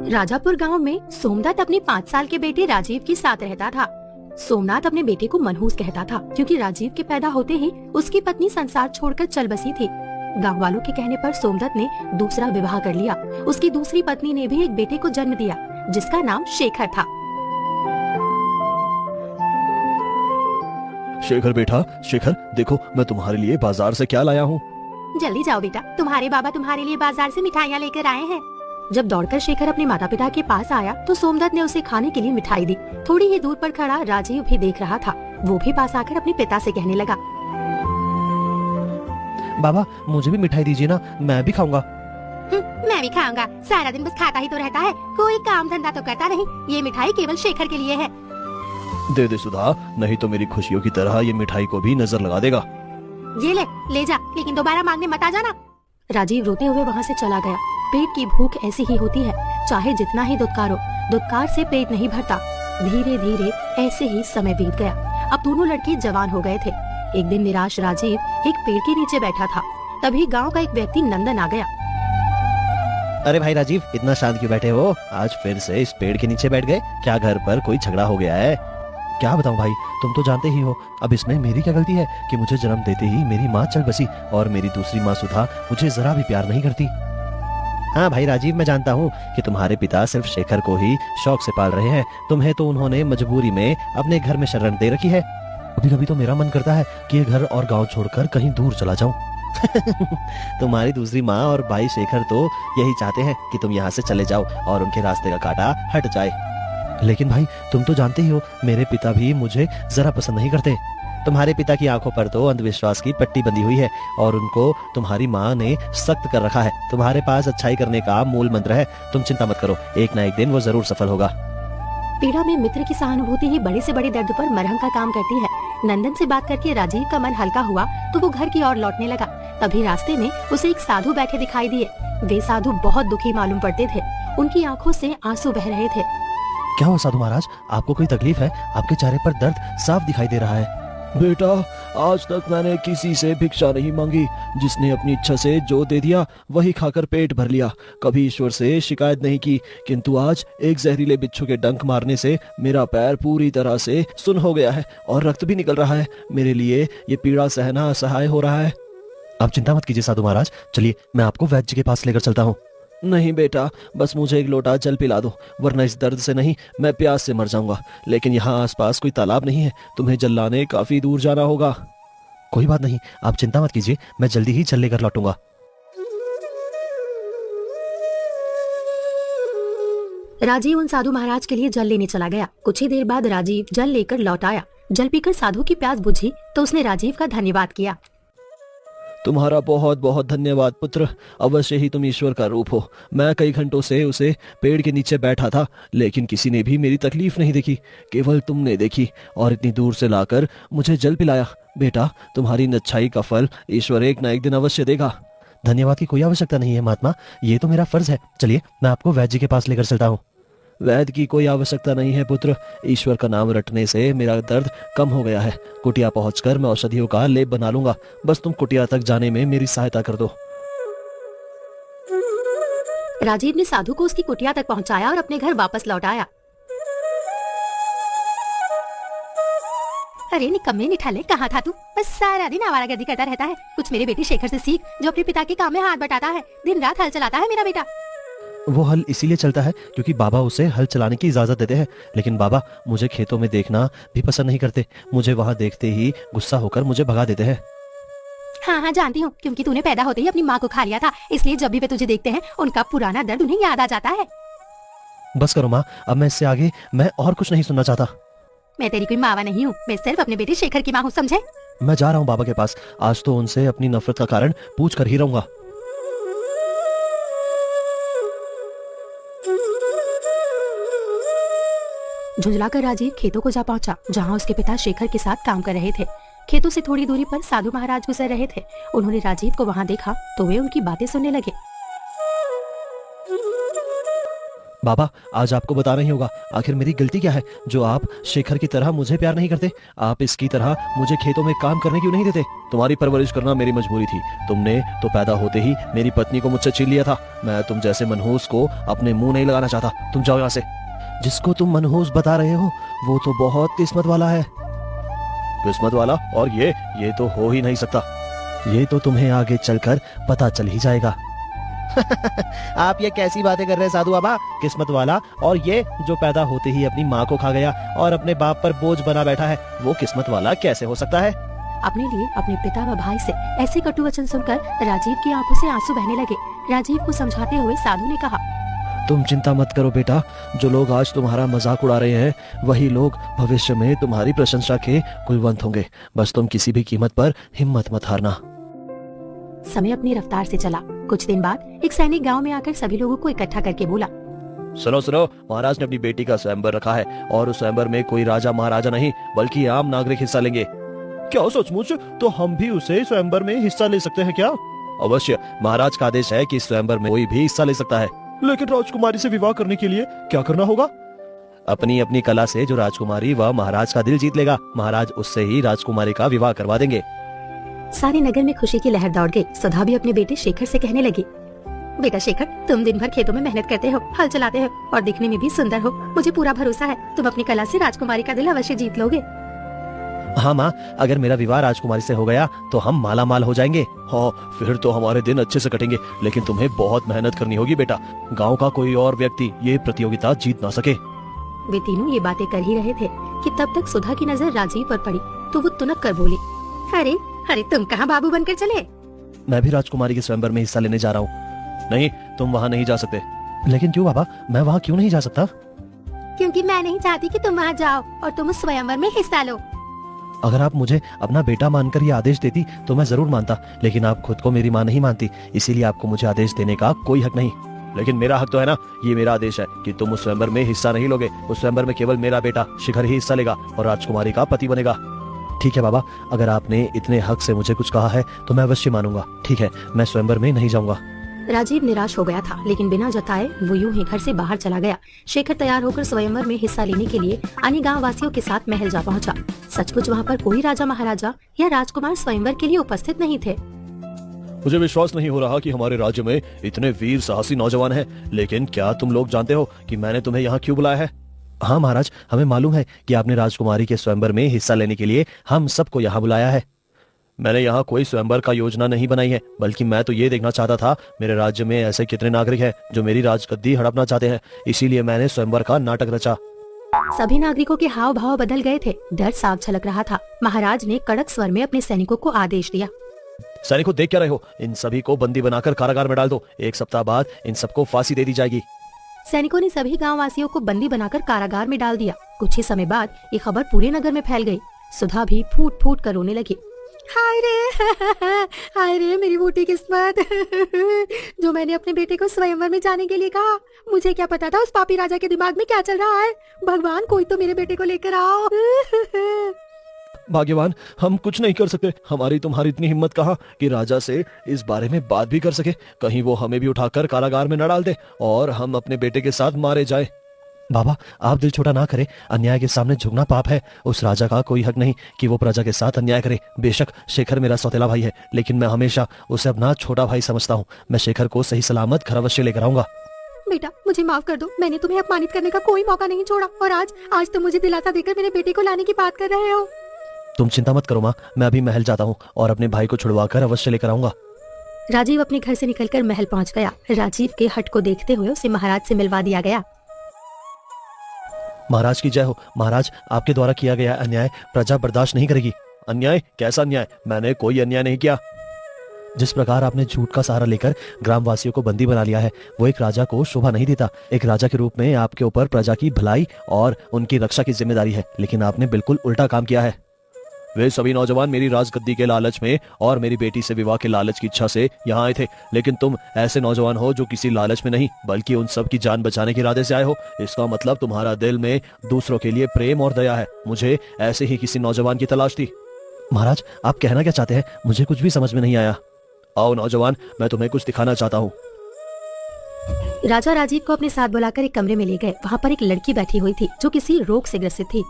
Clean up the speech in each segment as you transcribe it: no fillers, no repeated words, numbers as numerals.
राजापुर गांव में सोमनाथ अपने 5 साल के बेटे राजीव के साथ रहता था। सोमनाथ अपने बेटे को मनहूस कहता था क्योंकि राजीव के पैदा होते ही उसकी पत्नी संसार छोड़कर चल बसी थी। गांव वालों के कहने पर सोमनाथ ने दूसरा विवाह कर लिया। उसकी दूसरी पत्नी ने भी एक बेटे को जन्म दिया जिसका नाम शेखर था। शेखर बेटा, शेखर देखो मैं तुम्हारे लिए बाजार से क्या लाया हूँ। जल्दी जाओ बेटा, तुम्हारे बाबा तुम्हारे लिए बाजार से मिठाइयाँ लेकर आए हैं। जब दौड़कर शेखर अपने माता पिता के पास आया तो सोमनाथ ने उसे खाने के लिए मिठाई दी। थोड़ी ही दूर पर खड़ा राजीव भी देख रहा था। वो भी पास आकर अपने पिता से कहने लगा, बाबा मुझे भी मिठाई दीजिए ना, मैं भी खाऊंगा। मैं भी खाऊंगा, सारा दिन बस खाता ही तो रहता है, कोई काम धंधा तो करता नहीं। ये मिठाई केवल शेखर के लिए है। दे दे सुधा, नहीं तो मेरी खुशियों की तरह ये मिठाई को भी नजर लगा देगा। ये ले जा, लेकिन दोबारा मांगने मत आ जाना। राजीव रोते हुए वहाँ से चला गया। पेट की भूख ऐसी ही होती है, चाहे जितना ही दुत्कारो, दुत्कार से पेट नहीं भरता। धीरे धीरे ऐसे ही समय बीत गया। अब दोनों लड़के जवान हो गए थे। एक दिन निराश राजीव एक पेड़ के नीचे बैठा था। तभी गांव का एक व्यक्ति नंदन आ गया। अरे भाई राजीव, इतना शांत क्यों बैठे हो? आज फिर से इस पेड़ के नीचे बैठ गए? क्या घर पर कोई झगड़ा हो गया है? क्या बताऊं भाई, तुम तो जानते ही हो। अब इसमें मेरी क्या गलती है कि मुझे जन्म देते ही मेरी माँ चल बसी और मेरी दूसरी माँ सुधा मुझे जरा भी प्यार नहीं करती। हाँ भाई राजीव, मैं जानता हूँ कि तुम्हारे पिता सिर्फ शेखर को ही शौक से पाल रहे हैं। तुम्हें तो उन्होंने मजबूरी में अपने घर में शरण दे रखी है। कभी कभी तो मेरा मन करता है कि ये घर और गांव छोड़कर कहीं दूर चला जाऊं। तुम्हारी दूसरी माँ और भाई शेखर तो यही चाहते हैं कि तुम यहाँ से चले जाओ और उनके रास्ते का कांटा हट जाए। लेकिन भाई तुम तो जानते ही हो, मेरे पिता भी मुझे जरा पसंद नहीं करते। तुम्हारे पिता की आंखों पर तो अंधविश्वास की पट्टी बंधी हुई है और उनको तुम्हारी माँ ने सख्त कर रखा है। तुम्हारे पास अच्छाई करने का मूल मंत्र है। तुम चिंता मत करो, एक ना एक दिन वो जरूर सफल होगा। पीड़ा में मित्र की सहानुभूति ही बड़े से बड़े दर्द पर मरहम का काम करती है। नंदन से बात करके राजीव का मन हल्का हुआ तो वो घर की ओर लौटने लगा। तभी रास्ते में उसे एक साधु बैठे दिखाई दिए। वे साधु बहुत दुखी मालूम पड़ते थे। उनकी आंखों से आंसू बह रहे थे। क्या हुआ साधु महाराज, आपको कोई तकलीफ है? आपके चेहरे पर दर्द साफ दिखाई दे रहा है। बेटा, आज तक मैंने किसी से भिक्षा नहीं मांगी। जिसने अपनी इच्छा से जो दे दिया वही खाकर पेट भर लिया। कभी ईश्वर से शिकायत नहीं की, किंतु आज एक जहरीले बिच्छू के डंक मारने से मेरा पैर पूरी तरह से सुन्न हो गया है और रक्त भी निकल रहा है। मेरे लिए ये पीड़ा सहना असहाय हो रहा है। आप चिंता मत कीजिए साधु महाराज, चलिए मैं आपको वैद्य के पास लेकर चलता हूँ। नहीं बेटा, बस मुझे एक लोटा जल पिला दो, वरना इस दर्द से नहीं मैं प्यास से मर जाऊंगा। लेकिन यहाँ आसपास कोई तालाब नहीं है, तुम्हें जल लाने काफी दूर जाना होगा। कोई बात नहीं, आप चिंता मत कीजिए, मैं जल्दी ही जल लेकर लौटूंगा। राजीव उन साधु महाराज के लिए जल लेने चला गया। कुछ ही देर बाद राजीव जल लेकर लौट आया। जल पीकर साधु की प्यास बुझी तो उसने राजीव का धन्यवाद किया। तुम्हारा बहुत बहुत धन्यवाद पुत्र, अवश्य ही तुम ईश्वर का रूप हो। मैं कई घंटों से उसे पेड़ के नीचे बैठा था, लेकिन किसी ने भी मेरी तकलीफ नहीं देखी, केवल तुमने देखी और इतनी दूर से लाकर मुझे जल पिलाया। बेटा, तुम्हारी अच्छाई का फल ईश्वर एक न एक दिन अवश्य देगा। धन्यवाद की कोई आवश्यकता नहीं है महात्मा, ये तो मेरा फर्ज है। चलिए मैं आपको वैद्य जी के पास लेकर चलता हूँ। वैद्य की कोई आवश्यकता नहीं है पुत्र, ईश्वर का नाम रटने से मेरा दर्द कम हो गया है। कुटिया पहुंचकर मैं औषधियों का लेप बना लूंगा। बस तुम कुटिया तक जाने में मेरी सहायता कर दो। राजीव ने साधु को उसकी कुटिया तक पहुंचाया और अपने घर वापस लौट आया। अरे निकम्मे निठाले, कहाँ था तू? बस सारा दिन आवारागर्दी करता रहता है। कुछ मेरे बेटे शेखर से सीख, जो अपने पिता के काम में हाथ बटाता है। दिन रात हल चलाता है मेरा बेटा। वो हल इसीलिए चलता है क्योंकि बाबा उसे हल चलाने की इजाजत देते हैं। लेकिन बाबा मुझे खेतों में देखना भी पसंद नहीं करते। मुझे वहाँ देखते ही गुस्सा होकर मुझे भगा देते हैं। हाँ हाँ जानती हूँ, क्योंकि तूने पैदा होते ही अपनी माँ को खा लिया था, इसलिए जब भी वे तुझे देखते हैं उनका पुराना दर्द उन्हें याद आ जाता है। बस करो माँ, अब मैं इससे आगे मैं और कुछ नहीं सुनना चाहता। मैं तेरी कोई मावा नहीं हूँ, मैं सिर्फ अपने बेटे शेखर की माँ हूँ, समझे? मैं जा रहा हूँ बाबा के पास। आज तो उनसे अपनी नफरत का कारण पूछ कर ही रहूंगा। झुंझलाकर राजीव खेतों को जा पहुंचा, जहां उसके पिता शेखर के साथ काम कर रहे थे। खेतों से थोड़ी दूरी पर साधु महाराज गुजर रहे थे। उन्होंने राजीव को वहां देखा तो वे उनकी बातें सुनने लगे। बाबा, आज आपको बताना ही होगा, आखिर मेरी गलती क्या है जो आप शेखर की तरह मुझे प्यार नहीं करते? आप इसकी तरह मुझे खेतों में काम करने क्यों नहीं देते? तुम्हारी परवरिश करना मेरी मजबूरी थी। तुमने तो पैदा होते ही मेरी पत्नी को मुझसे छीन लिया था। मैं तुम जैसे मनहूस को अपने मुंह नहीं लगाना चाहता। तुम जाओ यहाँ से। जिसको तुम मनहूस बता रहे हो वो तो बहुत किस्मत वाला है। किस्मत वाला? और ये तो हो ही नहीं सकता। ये तो तुम्हें आगे चलकर पता चल ही जाएगा। आप ये कैसी बातें कर रहे हैं साधु बाबा? किस्मत वाला और ये जो पैदा होते ही अपनी माँ को खा गया और अपने बाप पर बोझ बना बैठा है, वो किस्मत वाला कैसे हो सकता है? अपने लिए अपने पिता व भाई से ऐसे कटु वचन सुनकर राजीव की आंखों से आंसू बहने लगे। राजीव को समझाते हुए साधु ने कहा, तुम चिंता मत करो बेटा, जो लोग आज तुम्हारा मजाक उड़ा रहे हैं वही लोग भविष्य में तुम्हारी प्रशंसा के कुलवंत होंगे। बस तुम किसी भी कीमत पर हिम्मत मत हारना। समय अपनी रफ्तार से चला। कुछ दिन बाद एक सैनिक गांव में आकर सभी लोगों को इकट्ठा करके बोला, सुनो सुनो, महाराज ने अपनी बेटी का स्वयंवर रखा है और उस स्वयंवर में कोई राजा महाराजा नहीं बल्कि आम नागरिक हिस्सा लेंगे। क्या सचमुच? तो हम भी उसे स्वयंवर में हिस्सा ले सकते हैं क्या? अवश्य, महाराज का आदेश है कि स्वयंवर में कोई भी हिस्सा ले सकता है। लेकिन राजकुमारी से विवाह करने के लिए क्या करना होगा? अपनी अपनी कला से जो राजकुमारी व महाराज का दिल जीत लेगा, महाराज उससे ही राजकुमारी का विवाह करवा देंगे। सारे नगर में खुशी की लहर दौड़ गई। सुधा भी अपने बेटे शेखर से कहने लगी, बेटा शेखर, तुम दिन भर खेतों में मेहनत करते हो, हल चलाते हो और दिखने में भी सुंदर हो। मुझे पूरा भरोसा है तुम अपनी कला से राजकुमारी का दिल अवश्य जीत लोगे। हाँ माँ, अगर मेरा विवाह राजकुमारी से हो गया तो हम माला माल हो जाएंगे। हाँ, फिर तो हमारे दिन अच्छे से कटेंगे। लेकिन तुम्हें बहुत मेहनत करनी होगी बेटा। गांव का कोई और व्यक्ति ये प्रतियोगिता जीत ना सके। वे तीनों ये बातें कर ही रहे थे कि तब तक सुधा की नजर राजीव पर पड़ी तो वो तुनक कर बोली, अरे अरे तुम कहाँ बाबू बनकर चले? मैं भी राजकुमारी के स्वयंवर में हिस्सा लेने जा रहा हूँ। नहीं, तुम वहाँ नहीं जा सकते। लेकिन क्यों बाबा, मैं वहाँ क्यों नहीं जा सकता? क्योंकि मैं नहीं चाहती कि तुम वहाँ जाओ और तुम उस स्वयंवर में हिस्सा लो। अगर आप मुझे अपना बेटा मानकर ये आदेश देती तो मैं जरूर मानता, लेकिन आप खुद को मेरी माँ नहीं मानती, इसीलिए आपको मुझे आदेश देने का कोई हक नहीं। लेकिन मेरा हक तो है ना। ये मेरा आदेश है कि तुम उस स्वयंवर में हिस्सा नहीं लोगे। उस स्वयंवर में केवल मेरा बेटा शिखर ही हिस्सा लेगा और राजकुमारी का पति बनेगा। ठीक है बाबा, अगर आपने इतने हक से मुझे कुछ कहा है तो मैं अवश्य मानूंगा। ठीक है, मैं स्वयंवर में नहीं जाऊंगा। राजीव निराश हो गया था, लेकिन बिना जताए वो यूं ही घर से बाहर चला गया। शेखर तैयार होकर स्वयंवर में हिस्सा लेने के लिए अन्य गांव वासियों के साथ महल जा पहुंचा। सचमुच वहां पर कोई राजा महाराजा या राजकुमार स्वयंवर के लिए उपस्थित नहीं थे। मुझे विश्वास नहीं हो रहा कि हमारे राज्य में इतने वीर साहसी नौजवान हैं। लेकिन क्या तुम लोग जानते हो कि मैंने तुम्हें यहाँ क्यों बुलाया है? हाँ महाराज, हमें मालूम है कि आपने राजकुमारी के स्वयंवर में हिस्सा लेने के लिए हम सबको यहाँ बुलाया है। मैंने यहाँ कोई स्वयंवर का योजना नहीं बनाई है, बल्कि मैं तो ये देखना चाहता था मेरे राज्य में ऐसे कितने नागरिक हैं जो मेरी राजगद्दी हड़पना चाहते हैं। इसीलिए मैंने स्वयंवर का नाटक रचा। सभी नागरिकों के हाव भाव बदल गए थे। डर साफ छलक रहा था। महाराज ने कड़क स्वर में अपने सैनिकों को आदेश दिया, सैनिकों, देख क्या रहे हो? इन सभी को बंदी बनाकर कारागार में डाल दो। 1 सप्ताह बाद इन सबको फांसी दे दी जाएगी। सैनिकों ने सभी गांव वासियों को बंदी बनाकर कारागार में डाल दिया। कुछ ही समय बाद ये खबर पूरे नगर में फैल गई। सुधा भी फूट फूट कर रोने लगी, हाय रे मेरी बूटी किस्मत। जो मैंने अपने बेटे को स्वयंवर में जाने के लिए कहा, मुझे क्या पता था उस पापी राजा के दिमाग में क्या चल रहा है। भगवान, कोई तो मेरे बेटे को लेकर आओ। भाग्यवान, हम कुछ नहीं कर सकते। हमारी तुम्हारी इतनी हिम्मत कहाँ कि राजा से इस बारे में बात भी कर सके। कहीं वो हमें भी उठाकर कारागार में न डाल दे और हम अपने बेटे के साथ मारे जाए। बाबा, आप दिल छोटा ना करें। अन्याय के सामने झुकना पाप है। उस राजा का कोई हक नहीं कि वो प्रजा के साथ अन्याय करे। बेशक शेखर मेरा सौतेला भाई है, लेकिन मैं हमेशा उसे अपना छोटा भाई समझता हूँ। मैं शेखर को सही सलामत घर अवश्य लेकर आऊंगा। बेटा, मुझे माफ कर दो। मैंने तुम्हें अपमानित करने का कोई मौका नहीं छोड़ा और आज तुम मुझे दिलासा देकर मेरे बेटे को लाने की बात कर रहे हो। तुम चिंता मत करो माँ, मैं अभी महल जाता हूँ और अपने भाई को छुड़वा कर अवश्य लेकर आऊंगा। राजीव अपने घर से निकलकर महल पहुंच गया। राजीव के हट को देखते हुए उसे महाराज से मिलवा दिया गया। महाराज की जय हो। महाराज, आपके द्वारा किया गया अन्याय प्रजा बर्दाश्त नहीं करेगी। अन्याय? कैसा अन्याय? मैंने कोई अन्याय नहीं किया। जिस प्रकार आपने झूठ का सहारा लेकर ग्रामवासियों को बंदी बना लिया है, वो एक राजा को शोभा नहीं देता। एक राजा के रूप में आपके ऊपर प्रजा की भलाई और उनकी रक्षा की जिम्मेदारी है, लेकिन आपने बिल्कुल उल्टा काम किया है। वे सभी नौजवान मेरी राजगद्दी के लालच में और मेरी बेटी से विवाह के लालच की इच्छा से यहाँ आए थे। लेकिन तुम ऐसे नौजवान हो जो किसी लालच में नहीं बल्कि उन सब की जान बचाने के इरादे से आए हो। इसका मतलब तुम्हारा दिल में दूसरों के लिए प्रेम और दया है। मुझे ऐसे ही किसी नौजवान की तलाश थी। महाराज, आप कहना क्या चाहते हैं? मुझे कुछ भी समझ में नहीं आया। आओ नौजवान, मैं तुम्हें कुछ दिखाना चाहता हूँ। राजा राजीव को अपने साथ बुलाकर एक कमरे में ले गए। वहाँ पर एक लड़की बैठी हुई थी जो किसी रोग से ग्रसित थी।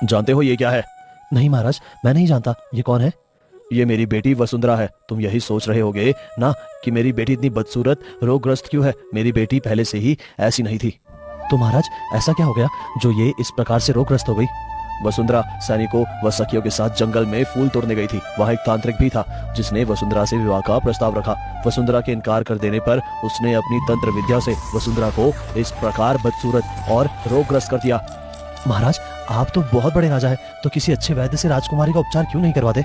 जानते हो ये क्या है? नहीं महाराज, मैं नहीं जानता। ये कौन है? ये मेरी बेटी वसुंधरा है। तुम यही सोच रहे होगे ना कि मेरी बेटी इतनी बदसूरत रोगग्रस्त क्यों है। मेरी बेटी पहले से ही ऐसी नहीं थी। तो महाराज ऐसा क्या हो गया जो ये इस प्रकार से रोगग्रस्त हो गई? वसुंधरा सैनिकों व सखियों के साथ जंगल में फूल तोड़ने गई थी। वहाँ एक तांत्रिक भी था जिसने वसुंधरा से विवाह का प्रस्ताव रखा। वसुंधरा के इनकार कर देने पर उसने अपनी तंत्र विद्या से वसुंधरा को इस प्रकार बदसूरत और रोगग्रस्त कर दिया। महाराज आप तो बहुत बड़े राजा हैं, तो किसी अच्छे वैद्य से राजकुमारी का उपचार क्यों नहीं करवाते?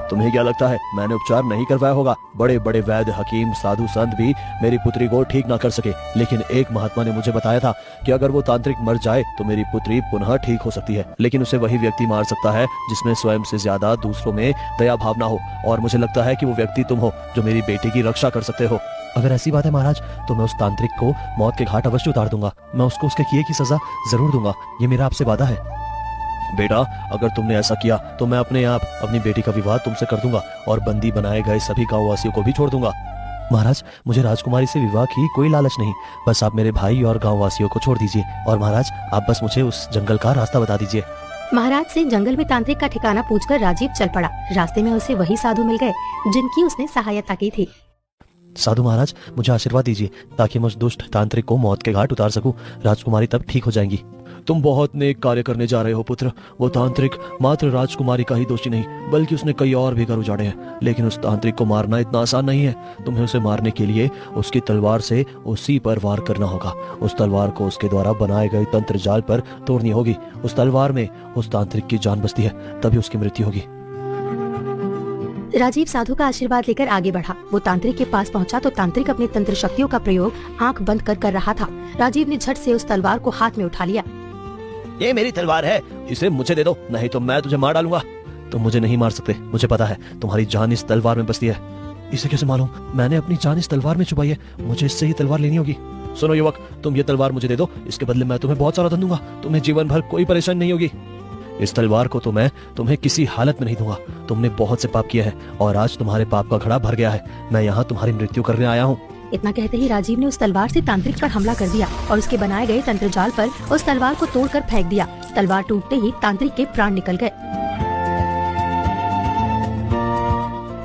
तुम्हें क्या लगता है मैंने उपचार नहीं करवाया होगा? बड़े बड़े वैद्य, हकीम, साधु संत भी मेरी पुत्री को ठीक ना कर सके, लेकिन एक महात्मा ने मुझे बताया था कि अगर वो तांत्रिक मर जाए तो मेरी पुत्री पुनः ठीक हो सकती है। लेकिन उसे वही व्यक्ति मार सकता है जिसमें स्वयं से ज्यादा दूसरों में दया भावना हो, और मुझे लगता है कि वो व्यक्ति तुम हो जो मेरी बेटी की रक्षा कर सकते हो। अगर ऐसी बात है महाराज, तो मैं उस तांत्रिक को मौत के घाट अवश्य उतार दूंगा। मैं उसको उसके किए की सजा जरूर दूंगा। ये मेरा आपसे वादा है। बेटा, अगर तुमने ऐसा किया तो मैं अपने आप अपनी बेटी का विवाह तुमसे कर दूंगा और बंदी बनाए गए सभी गाँव वासियों को भी छोड़ दूंगा। महाराज मुझे राजकुमारी से विवाह की कोई लालच नहीं, बस आप मेरे भाई और गाँव वासियों को छोड़ दीजिए। और महाराज आप बस मुझे उस जंगल का रास्ता बता दीजिए। महाराज से जंगल में तांत्रिक का ठिकाना पूछकर राजीव चल पड़ा। रास्ते में उसे वही साधु मिल गए जिनकी उसने सहायता की थी। साधु महाराज मुझे आशीर्वाद दीजिए ताकि मैं उस दुष्ट तांत्रिक को मौत के घाट उतार सकूं। राजकुमारी तब ठीक हो जाएंगी। तुम बहुत नेक कार्य करने जा रहे हो पुत्र। वो तांत्रिक मात्र राजकुमारी का ही दोषी नहीं बल्कि उसने कई और भी घर उजाड़े हैं, लेकिन उस तांत्रिक को मारना इतना आसान नहीं है। तुम्हें उसे मारने के लिए उसकी तलवार से उसी पर वार करना होगा। उस तलवार को उसके द्वारा बनाए गए तंत्र जाल पर तोड़नी होगी। उस तलवार में उस तांत्रिक की जान बसती है, तभी उसकी मृत्यु होगी। राजीव साधु का आशीर्वाद लेकर आगे बढ़ा। वो तांत्रिक के पास पहुंचा तो तांत्रिक अपनी तंत्र शक्तियों का प्रयोग आंख बंद कर रहा था। राजीव ने झट से उस तलवार को हाथ में उठा लिया। ये मेरी तलवार है, इसे मुझे दे दो, नहीं तो मैं तुझे मार डालूंगा। तुम मुझे नहीं मार सकते, मुझे पता है तुम्हारी जान इस तलवार में बसती है। इसे कैसे मालूम? मैंने अपनी जान इस तलवार में छुपाई है, मुझे इससे ही तलवार लेनी होगी। सुनो युवक, तुम ये तलवार मुझे दे दो, इसके बदले मैं तुम्हें बहुत सारा धन दूंगा। तुम्हें जीवन भर कोई परेशानी नहीं होगी। इस तलवार को तो मैं तुम्हें किसी हालत में नहीं दूंगा। तुमने बहुत से पाप किए हैं और आज तुम्हारे पाप का घड़ा भर गया है। मैं यहाँ तुम्हारी मृत्यु करने आया हूँ। इतना कहते ही राजीव ने उस तलवार से तांत्रिक पर हमला कर दिया और उसके बनाए गए तंत्र जाल पर उस तलवार को तोड़कर फेंक दिया। तलवार टूटते ही तांत्रिक के प्राण निकल गए।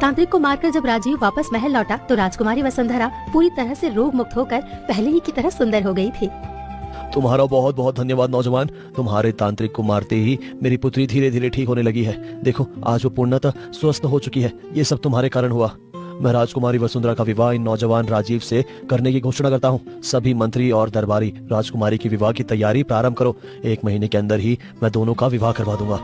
तांत्रिक को मारकर जब राजीव वापस महल लौटा तो राजकुमारी वसुंधरा पूरी तरह से रोग मुक्त होकर पहले ही की तरह सुंदर हो गई थी। तुम्हारा बहुत बहुत धन्यवाद नौजवान। तुम्हारे तांत्रिक को मारते ही मेरी पुत्री धीरे धीरे ठीक होने लगी है। देखो आज वो पूर्णतः स्वस्थ हो चुकी है। ये सब तुम्हारे कारण हुआ। मैं राजकुमारी वसुंधरा का विवाह इन नौजवान राजीव से करने की घोषणा करता हूँ। सभी मंत्री और दरबारी राजकुमारी की विवाह की तैयारी प्रारंभ करो। 1 महीने के अंदर ही मैं दोनों का विवाह करवा दूंगा।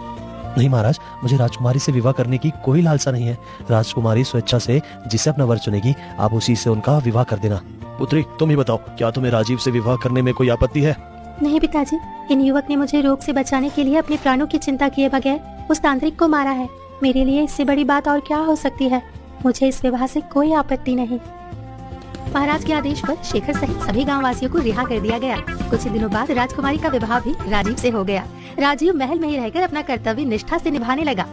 नहीं महाराज, मुझे राजकुमारी से विवाह करने की कोई लालसा नहीं है। राजकुमारी स्वेच्छा से जिसे अपना वर चुनेगी आप उसी से उनका विवाह कर देना। पुत्री तुम ही बताओ, क्या तुम्हें राजीव से विवाह करने में कोई आपत्ति है? नहीं पिताजी, इन युवक ने मुझे रोग से बचाने के लिए अपने प्राणों की चिंता किए बगैर उस तांत्रिक को मारा है। मेरे लिए इससे बड़ी बात और क्या हो सकती है। मुझे इस विवाह से कोई आपत्ति नहीं। महाराज के आदेश पर शेखर सहित सभी गाँव वासियों को रिहा कर दिया गया। कुछ ही दिनों बाद राजकुमारी का विवाह भी राजीव से हो गया। राजीव महल में ही रहकर अपना कर्तव्य निष्ठा से निभाने लगा।